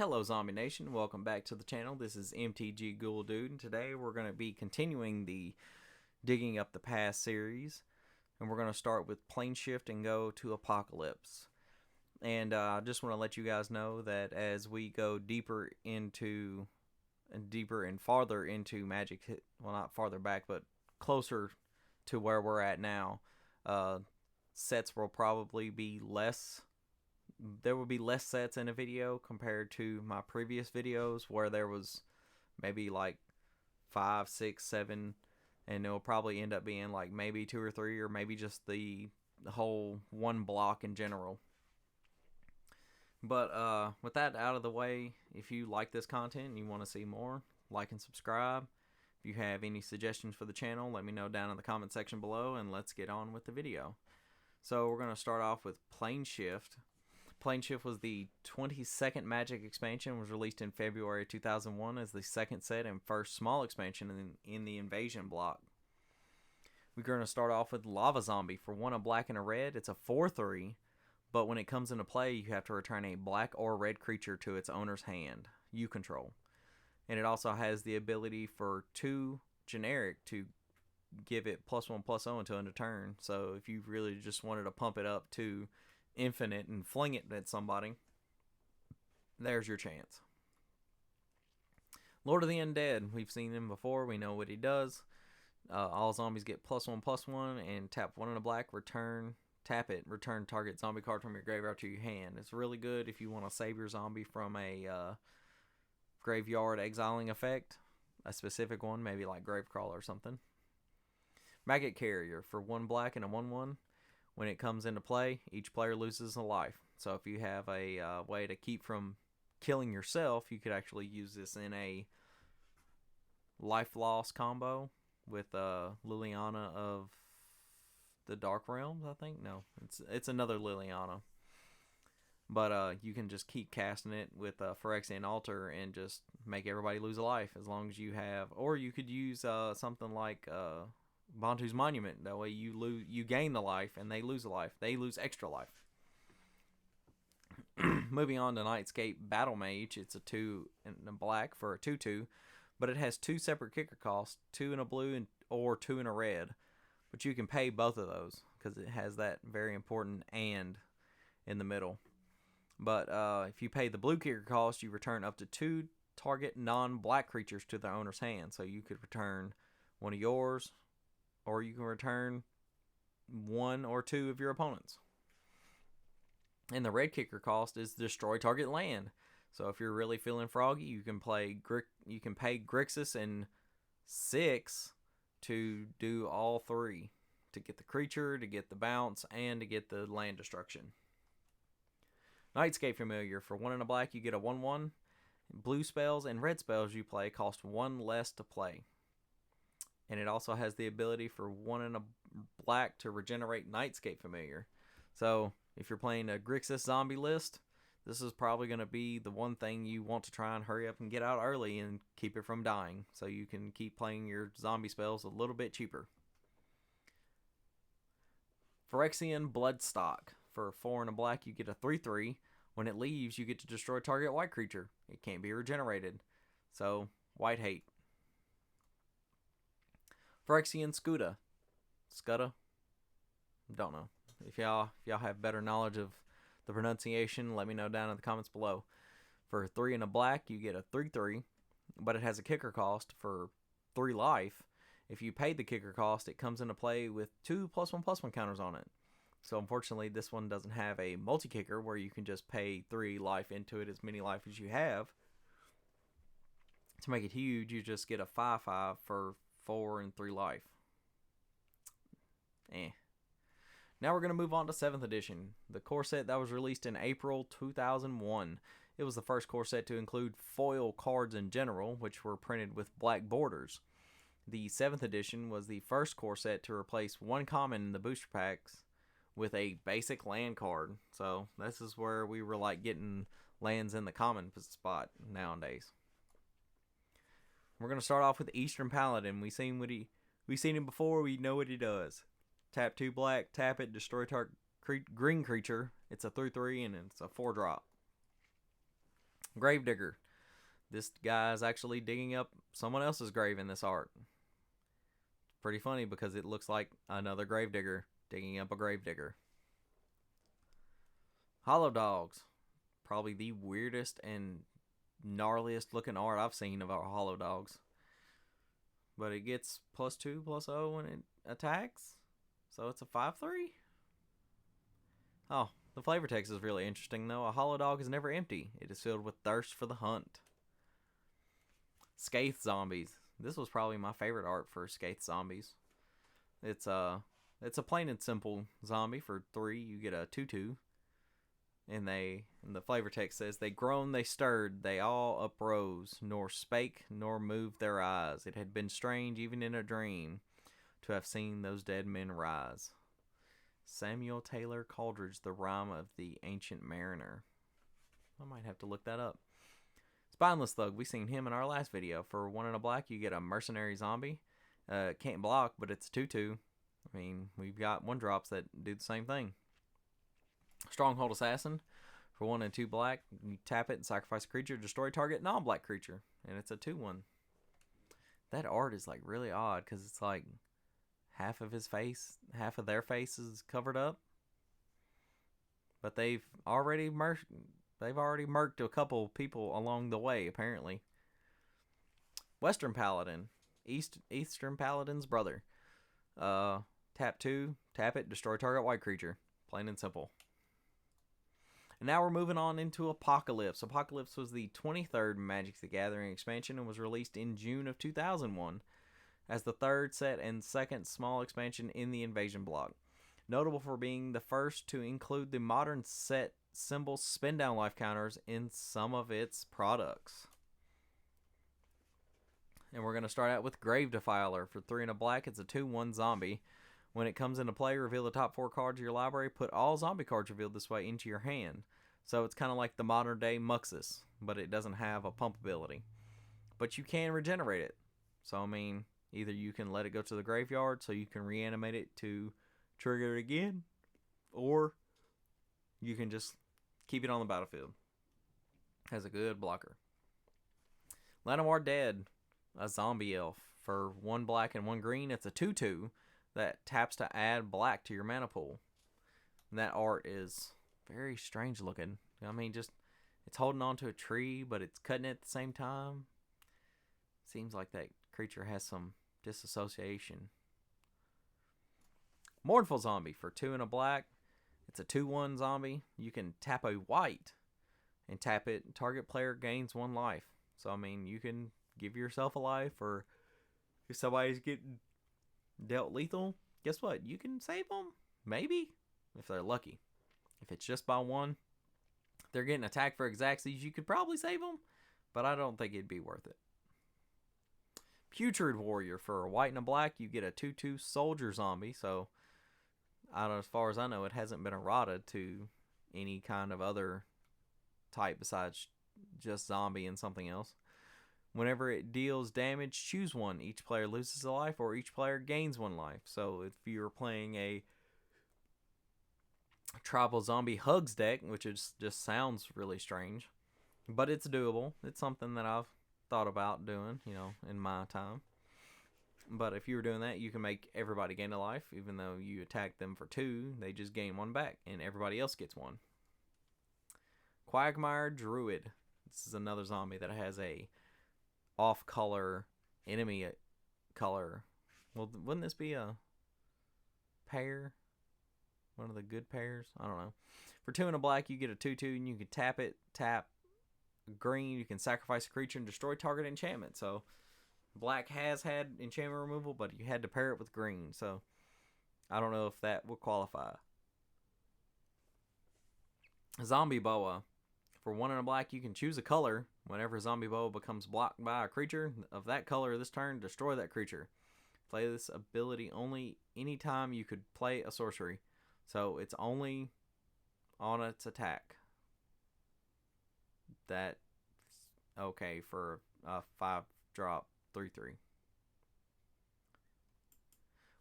Hello Zombie Nation, welcome back to the channel. This is MTG Ghoul Dude, and today we're going to be continuing the Digging Up the Past series, and we're going to start with Planeshift and go to Apocalypse. And I just want to let you guys know that as we go deeper and farther into Magic, well, not farther back, but closer to where we're at now, sets will probably be less. There will be less sets in a video compared to my previous videos where there was maybe like 5, 6, 7, and it'll probably end up being like maybe 2 or 3, or maybe just the whole one block in general. But with that out of the way, if you like this content and you want to see more, like and subscribe. If you have any suggestions for the channel, let me know down in the comment section below, and let's get on with the video. So we're going to start off with Planeshift. Planeshift was the 22nd Magic expansion, was released in February 2001 as the second set and first small expansion in the Invasion block. We're going to start off with Lava Zombie. For 1 a black and a red, it's a 4/3, but when it comes into play, you have to return a black or red creature to its owner's hand, you control. And it also has the ability for 2 generic to give it +1/+0 until end of turn. So if you really just wanted to pump it up to infinite and fling it at somebody, there's your chance. Lord of the Undead, we've seen him before, we know what he does. All zombies get +1/+1, and tap 1 in a black, tap it, return target zombie card from your graveyard to your hand. It's really good if you want to save your zombie from a graveyard exiling effect, a specific one, maybe like Gravecrawler or something. Maggot Carrier, for 1 black and a 1/1. When it comes into play, each player loses a life. So if you have a way to keep from killing yourself, you could actually use this in a life loss combo with Liliana of the Dark Realms, I think. No, it's another Liliana. But you can just keep casting it with Phyrexian Altar and just make everybody lose a life as long as you have. Or you could use something like Bantu's Monument. That way you gain the life and they lose a life. They lose extra life. Moving on to Nightscape Battle Mage. It's a 2 in a black for a 2/2, but it has 2 separate kicker costs, 2 in a blue or 2 in a red. But you can pay both of those because it has that very important "and" in the middle. But if you pay the blue kicker cost, you return up to 2 target non-black creatures to their owner's hand. So you could return one of yours, or you can return 1 or 2 of your opponents. And the red kicker cost is destroy target land. So if you're really feeling froggy, you can pay Grixis and 6 to do all 3. To get the creature, to get the bounce, and to get the land destruction. Nightscape Familiar. For 1 in a black, you get a 1/1. Blue spells and red spells you play cost 1 less to play. And it also has the ability for 1 in a black to regenerate Nightscape Familiar. So if you're playing a Grixis zombie list, this is probably going to be the one thing you want to try and hurry up and get out early and keep it from dying, so you can keep playing your zombie spells a little bit cheaper. Ferexian Bloodstock. For 4 in a black, you get a 3/3. When it leaves, you get to destroy target white creature. It can't be regenerated. So, white hate. Phyrexian Scudda? Don't know. If y'all have better knowledge of the pronunciation, let me know down in the comments below. For 3 in a black, you get a 3/3, but it has a kicker cost for 3 life. If you paid the kicker cost, it comes into play with 2 +1/+1 counters on it. So unfortunately, this one doesn't have a multi-kicker where you can just pay 3 life into it, as many life as you have. To make it huge, you just get a 5/5 for 4 and 3 life. Now we're going to move on to 7th edition, the core set that was released in April 2001. It was the first core set to include foil cards in general, which were printed with black borders. The 7th edition was the first core set to replace 1 common in the booster packs with a basic land card. So this is where we were like getting lands in the common spot nowadays. We're going to start off with Eastern Paladin. We've seen him before, we know what he does. Tap 2 black, tap it, destroy target green creature. It's a 3/3 and it's a 4-drop. Gravedigger. This guy is actually digging up someone else's grave in this art. Pretty funny because it looks like another gravedigger digging up a gravedigger. Hollow Dogs. Probably the weirdest and gnarliest looking art I've seen of our Hollow Dogs. But it gets +2/+0 when it attacks. So it's a 5/3. Oh, the flavor text is really interesting though. A Hollow Dog is never empty. It is filled with thirst for the hunt. Scathe Zombies. This was probably my favorite art for Scathe Zombies. It's a plain and simple zombie for 3. You get a 2/2. And the flavor text says, they groaned, they stirred, they all uprose, nor spake, nor moved their eyes. It had been strange, even in a dream, to have seen those dead men rise. Samuel Taylor Coleridge, The Rime of the Ancient Mariner. I might have to look that up. Spineless Thug, we seen him in our last video. For 1 and a black, you get a mercenary zombie. Can't block, but it's 2/2. I mean, we've got 1-drops that do the same thing. Stronghold Assassin. For 1 and 2 black, you tap it and sacrifice a creature, destroy target non-black creature. And it's a 2/1. That art is like really odd because it's like half of his face, half of their face is covered up. But they've already murked a couple people along the way, apparently. Western Paladin. Eastern Paladin's brother. Tap 2, tap it, destroy target white creature. Plain and simple. And now we're moving on into Apocalypse. Apocalypse was the 23rd Magic the Gathering expansion and was released in June of 2001 as the 3rd set and 2nd small expansion in the Invasion block. Notable for being the first to include the modern set symbol spin down life counters in some of its products. And we're going to start out with Grave Defiler. For 3 and a black, it's a 2/1 zombie. When it comes into play, reveal the top 4 cards of your library. Put all zombie cards revealed this way into your hand. So it's kind of like the modern day Muxus, but it doesn't have a pump ability. But you can regenerate it. So, I mean, either you can let it go to the graveyard so you can reanimate it to trigger it again, or you can just keep it on the battlefield. Has a good blocker. Llanowar Dead, a zombie elf. For 1 black and 1 green, it's a 2/2 that taps to add black to your mana pool. And that art is very strange looking. I mean, just it's holding on to a tree, but it's cutting it at the same time. Seems like that creature has some disassociation. Mournful Zombie. For 2 and a black, it's a 2/1 zombie. You can tap a white and tap it. Target player gains 1 life. So, I mean, you can give yourself a life, or if somebody's getting dealt lethal, guess what? You can save them. Maybe. If they're lucky. If it's just by 1, if they're getting attacked for Xaxes, you could probably save them. But I don't think it'd be worth it. Putrid Warrior. For a 1 and a black, you get a 2/2 soldier zombie. So, as far as I know, it hasn't been errata to any kind of other type besides just zombie and something else. Whenever it deals damage, choose 1. Each player loses a life, or each player gains 1 life. So if you're playing a tribal zombie hugs deck, which just sounds really strange, but it's doable. It's something that I've thought about doing, in my time. But if you were doing that, you can make everybody gain a life. Even though you attack them for 2, they just gain 1 back, and everybody else gets 1. Quagmire Druid. This is another zombie that has a off-color enemy color. Well, wouldn't this be a pair? One of the good pairs? I don't know. For 2 and a black, you get a 2/2, and you can tap it. Tap green. You can sacrifice a creature and destroy target enchantment. So, black has had enchantment removal, but you had to pair it with green. So, I don't know if that will qualify. Zombie Boa. For 1 and a black, you can choose a color. Whenever Zombie Boa becomes blocked by a creature of that color this turn, destroy that creature. Play this ability only anytime you could play a sorcery. So it's only on its attack. That's okay for a 5-drop 3/3.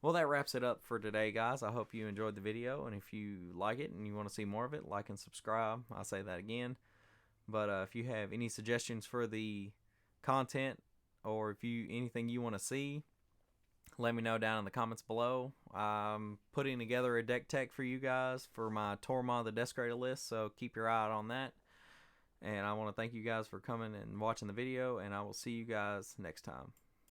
Well, that wraps it up for today, guys. I hope you enjoyed the video, and if you like it and you want to see more of it, like and subscribe. I'll say that again. But if you have any suggestions for the content, or if you anything you want to see, let me know down in the comments below. I'm putting together a deck tech for you guys for my Tormod the Desecrator list, so keep your eye out on that. And I want to thank you guys for coming and watching the video, and I will see you guys next time.